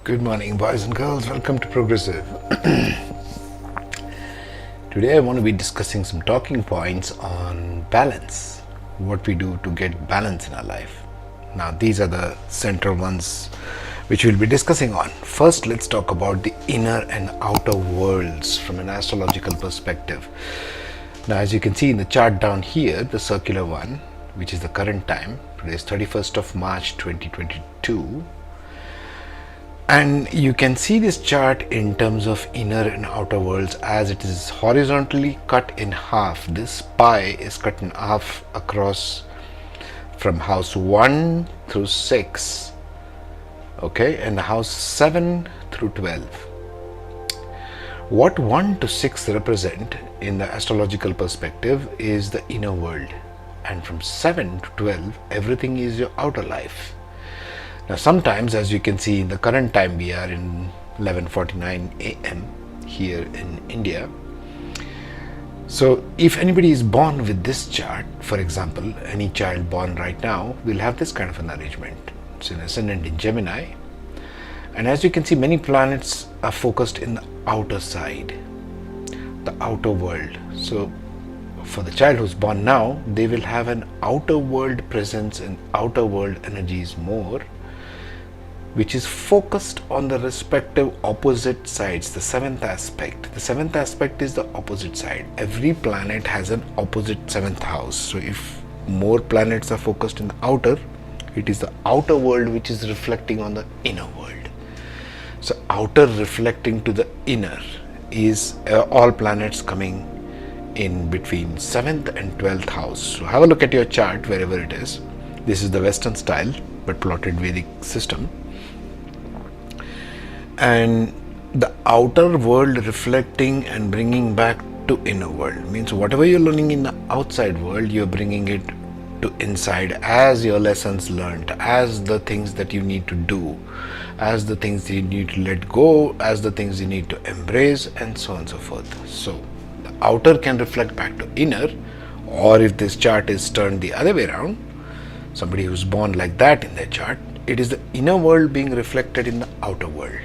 Good morning, boys and girls. Welcome to Progressive. Today, I want to be discussing some talking points on balance. What we do to get balance in our life. Now, these are the central ones which we'll be discussing on. First, let's talk about the inner and outer worlds from an astrological perspective. Now, as you can see in the chart down here, the circular one, which is the current time, today is 31st of March 2022. And you can see this chart in terms of inner and outer worlds as it is horizontally cut in half. This pie is cut in half across from house 1 through 6, okay, and house 7 through 12. What 1 to 6 represent in the astrological perspective is the inner world, and from 7 to 12 everything is your outer life. Now sometimes, as you can see in the current time, we are in 11:49 a.m. here in India. So if anybody is born with this chart, for example, any child born right now will have this kind of an arrangement. It's an ascendant in Gemini, and as you can see, many planets are focused in the outer side, the outer world. So for the child who's born now, they will have an outer world presence and outer world energies more, which is focused on the respective opposite sides, the seventh aspect. The seventh aspect is the opposite side. Every planet has an opposite seventh house. So if more planets are focused in the outer, it is the outer world which is reflecting on the inner world. So outer reflecting to the inner is all planets coming in between 7th and 12th house. So have a look at your chart wherever it is. This is the Western style but plotted Vedic system. And the outer world reflecting and bringing back to inner world means whatever you're learning in the outside world, you're bringing it to inside as your lessons learned, as the things that you need to do, as the things you need to let go, as the things you need to embrace, and so on and so forth. So the outer can reflect back to inner, or if this chart is turned the other way around, somebody who's born like that in their chart, it is the inner world being reflected in the outer world.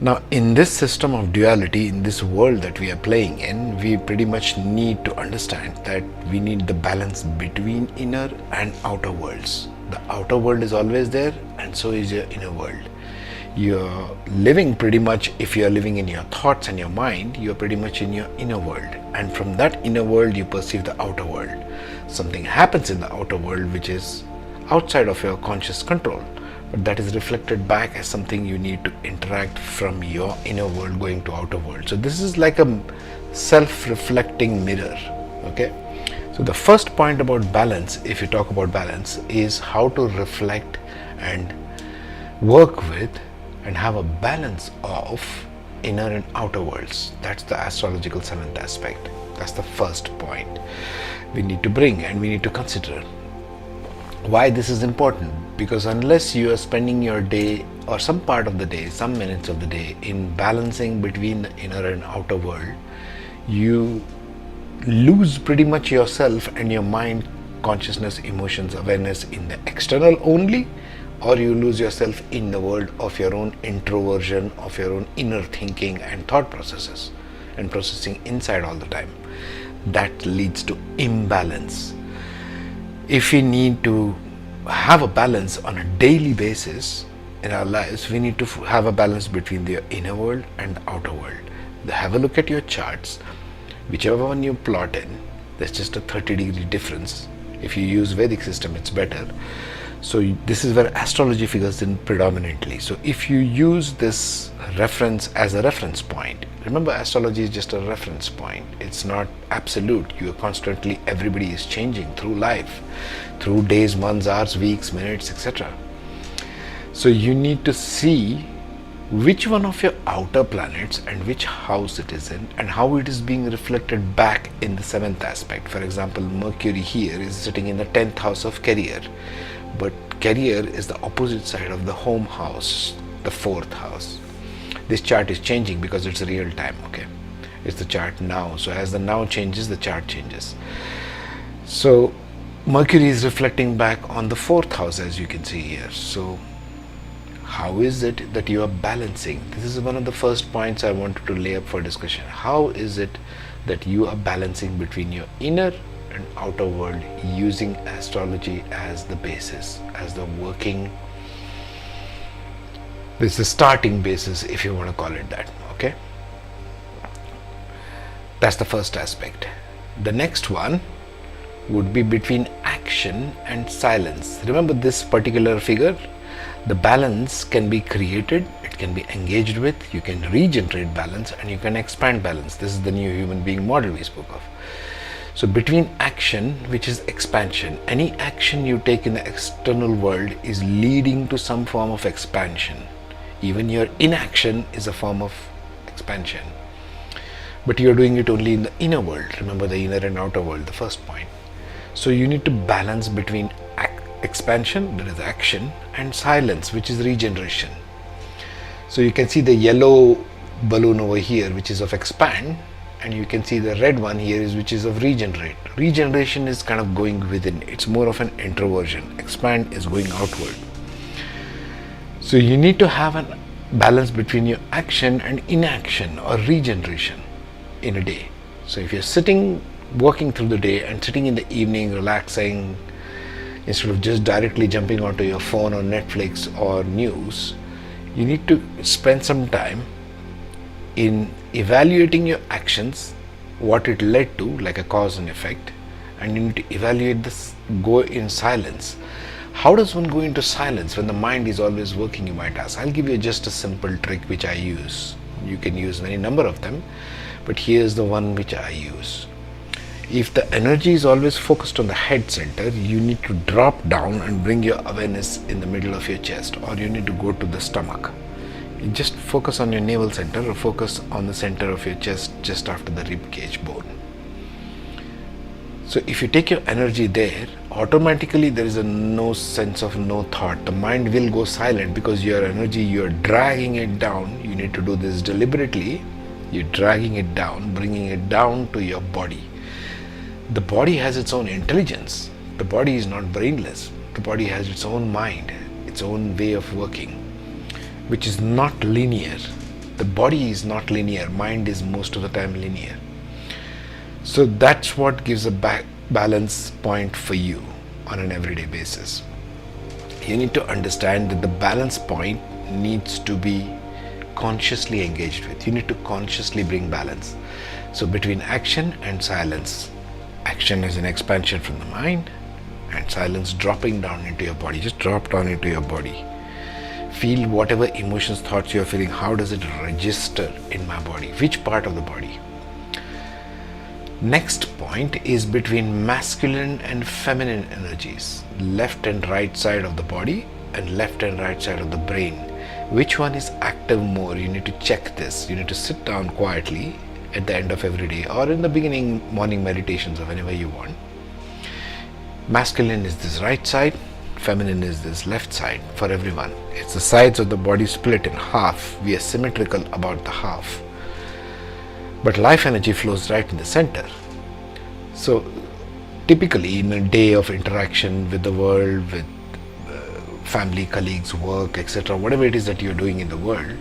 Now, in this system of duality, in this world that we are playing in, we pretty much need to understand that we need the balance between inner and outer worlds. The outer world is always there, and so is your inner world. You're living pretty much, if you're living in your thoughts and your mind, you're pretty much in your inner world. And from that inner world, you perceive the outer world. Something happens in the outer world which is outside of your conscious control, but that is reflected back as something you need to interact from your inner world going to outer world. So this is like a self-reflecting mirror. Okay, so the first point about balance, if you talk about balance, is how to reflect and work with and have a balance of inner and outer worlds. That's the astrological seventh aspect. That's the first point we need to bring and we need to consider. Why this is important? Because unless you are spending your day or some part of the day, some minutes of the day in balancing between the inner and outer world, you lose pretty much yourself and your mind, consciousness, emotions, awareness in the external only, or you lose yourself in the world of your own introversion, of your own inner thinking and thought processes and processing inside all the time. That leads to imbalance. If we need to have a balance on a daily basis in our lives, we need to have a balance between the inner world and the outer world. Have a look at your charts. Whichever one you plot in, there's just a 30-degree difference. If you use Vedic system, it's better. So this is where astrology figures in predominantly. So if you use this reference as a reference point, remember astrology is just a reference point. It's not absolute. You are constantly, everybody is changing through life, through days, months, hours, weeks, minutes, etc. So you need to see which one of your outer planets and which house it is in and how it is being reflected back in the seventh aspect. For example, Mercury here is sitting in the 10th house of career. But career is the opposite side of the home house, the 4th house. This chart is changing because it's real time, okay? It's the chart now. So as the now changes, the chart changes. So Mercury is reflecting back on the 4th house, as you can see here. So how is it that you are balancing? This is one of the first points I wanted to lay up for discussion. How is it that you are balancing between your inner and outer world using astrology as the basis, as the working, this is the starting basis, if you want to call it that. Okay, that's the first aspect. The next one would be between action and silence. Remember this particular figure, the balance can be created, it can be engaged with, you can regenerate balance, and you can expand balance. This is the new human being model we spoke of. So between action, which is expansion, any action you take in the external world is leading to some form of expansion. Even your inaction is a form of expansion, but you're doing it only in the inner world. Remember the inner and outer world, the first point. So you need to balance between expansion, that is action, and silence, which is regeneration. So you can see the yellow balloon over here, which is of expand, and you can see the red one here is which is of regenerate. Regeneration is kind of going within, it's more of an introversion. Expand is going outward. So you need to have a balance between your action and inaction or regeneration in a day. So if you're sitting, working through the day, and sitting in the evening relaxing, instead of just directly jumping onto your phone or Netflix or news, you need to spend some time in evaluating your actions, what it led to, like a cause and effect, and you need to evaluate this, go in silence. How does one go into silence when the mind is always working, you might ask? I'll give you just a simple trick which I use. You can use any number of them, but here's the one which I use. If the energy is always focused on the head center, you need to drop down and bring your awareness in the middle of your chest, or you need to go to the stomach. You just focus on your navel center or focus on the center of your chest just after the rib cage bone. So if you take your energy there, automatically there is no sense of no thought. The mind will go silent because your energy, you are dragging it down. You need to do this deliberately. You're dragging it down, bringing it down to your body. The body has its own intelligence. The body is not brainless. The body has its own mind, its own way of working, which is not linear. The body is not linear. Mind is most of the time linear. So that's what gives a balance point for you on an everyday basis. You need to understand that the balance point needs to be consciously engaged with. You need to consciously bring balance. So between action and silence, action is an expansion from the mind, and silence dropping down into your body. Just drop down into your body. Feel whatever emotions, thoughts you are feeling. How does it register in my body? Which part of the body? Next point is between masculine and feminine energies. Left and right side of the body and left and right side of the brain. Which one is active more? You need to check this. You need to sit down quietly at the end of every day or in the beginning morning meditations or whenever you want. Masculine is this right side, feminine is this left side for everyone. It's the sides of the body split in half. We are symmetrical about the half. But life energy flows right in the center. So typically in a day of interaction with the world, with family, colleagues, work, etc., whatever it is that you're doing in the world,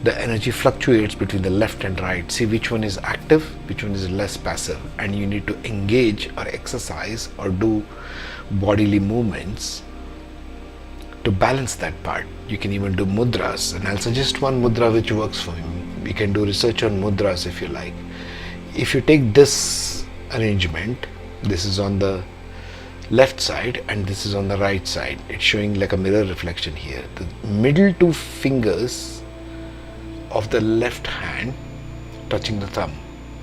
the energy fluctuates between the left and right. See which one is active, which one is less passive, and you need to engage or exercise or do bodily movements to balance that part. You can even do mudras, and I'll suggest one mudra which works for me. You can do research on mudras if you like. If you take this arrangement, this is on the left side and this is on the right side. It's showing like a mirror reflection here. The middle two fingers of the left hand touching the thumb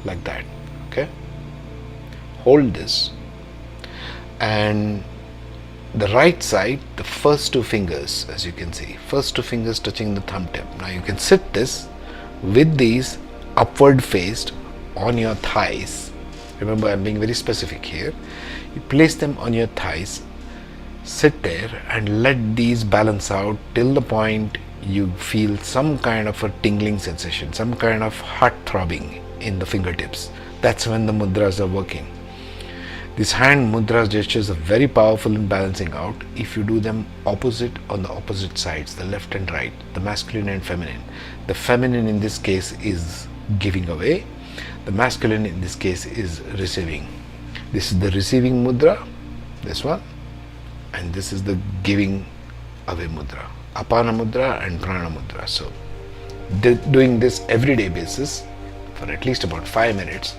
like that. Okay, hold this, and the right side, the first two fingers, as you can see, first two fingers touching the thumb tip. Now you can sit this with these upward faced on your thighs. Remember, I'm being very specific here. You place them on your thighs, sit there and let these balance out till the point you feel some kind of a tingling sensation, some kind of heart throbbing in the fingertips. That's when the mudras are working. These hand mudras gestures are very powerful in balancing out if you do them opposite on the opposite sides, the left and right, the masculine and feminine. The feminine in this case is giving away, the masculine in this case is receiving. This is the receiving mudra, this one, and this is the giving away mudra, apana mudra and prana mudra. So doing this everyday basis for at least about 5 minutes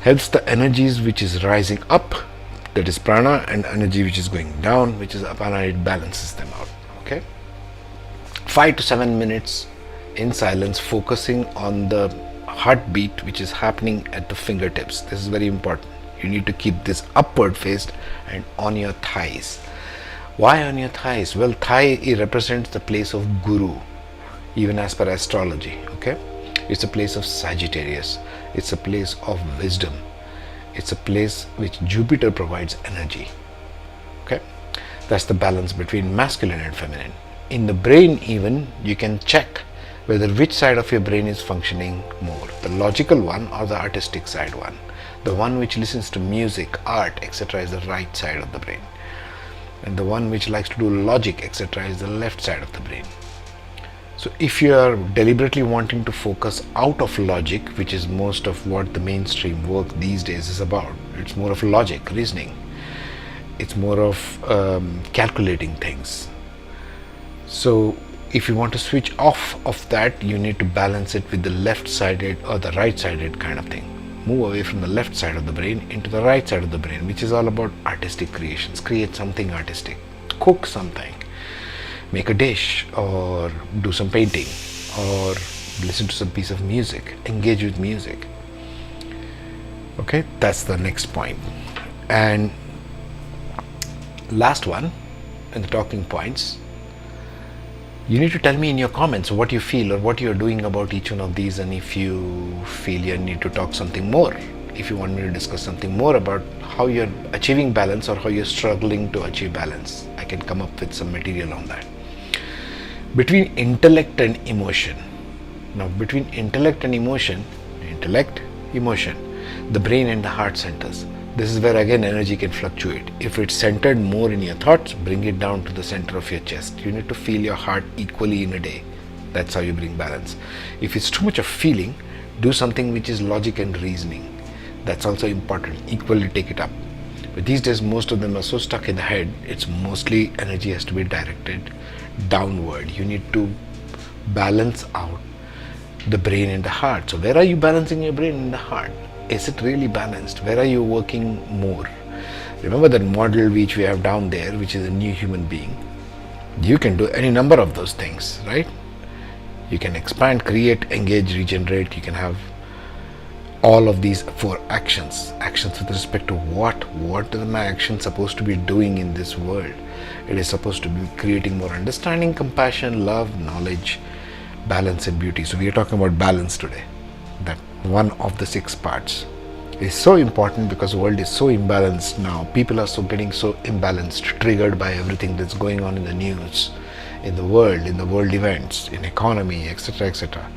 helps the energies which is rising up, that is prana, and energy which is going down, which is apana. It balances them out. Okay, 5 to 7 minutes in silence, focusing on the heartbeat which is happening at the fingertips. This is very important. You need to keep this upward faced and on your thighs. Why on your thighs? Well, thigh represents the place of guru, even as per astrology. Okay, it's a place of Sagittarius. It's a place of wisdom. It's a place which Jupiter provides energy. Okay, that's the balance between masculine and feminine. In the brain even, you can check whether which side of your brain is functioning more, the logical one or the artistic side one. The one which listens to music, art, etc. is the right side of the brain, and the one which likes to do logic, etc. is the left side of the brain. So if you are deliberately wanting to focus out of logic, which is most of what the mainstream work these days is about, it's more of logic, reasoning, it's more of calculating things. So if you want to switch off of that, you need to balance it with the left-sided or the right-sided kind of thing. Move away from the left side of the brain into the right side of the brain, which is all about artistic creations. Create something artistic, cook something, make a dish, or do some painting, or listen to some piece of music, engage with music. Okay, that's the next point. And last one in the talking points, you need to tell me in your comments what you feel or what you're doing about each one of these, and if you feel you need to talk something more, if you want me to discuss something more about how you're achieving balance or how you're struggling to achieve balance, I can come up with some material on that. Between intellect and emotion. Now, between intellect and emotion, intellect, emotion, the brain and the heart centers. This is where again energy can fluctuate. If it's centered more in your thoughts, bring it down to the center of your chest. You need to feel your heart equally in a day. That's how you bring balance. If it's too much of feeling, do something which is logic and reasoning. That's also important. Equally take it up. But these days most of them are so stuck in the head, it's mostly energy has to be directed downward. You need to balance out the brain and the heart. So where are you balancing your brain and the heart? Is it really balanced? Where are you working more? Remember that model which we have down there, which is a new human being. You can do any number of those things, right? You can expand, create, engage, regenerate. You can have all of these 4 actions. Actions with respect to what? What is my action supposed to be doing in this world? It is supposed to be creating more understanding, compassion, love, knowledge, balance and beauty. So we are talking about balance today. That one of the 6 parts is so important because the world is so imbalanced now. People are so getting so imbalanced, triggered by everything that's going on in the news, in the world events, in economy, etc., etc.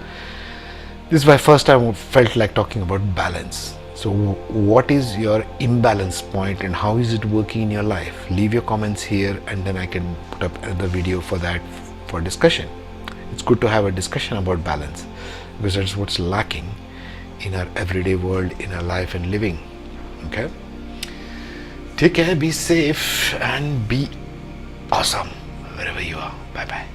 This is why first I felt like talking about balance. So what is your imbalance point and how is it working in your life? Leave your comments here and then I can put up another video for that for discussion. It's good to have a discussion about balance because that's what's lacking in our everyday world, in our life and living. Okay? Take care, be safe and be awesome wherever you are. Bye bye.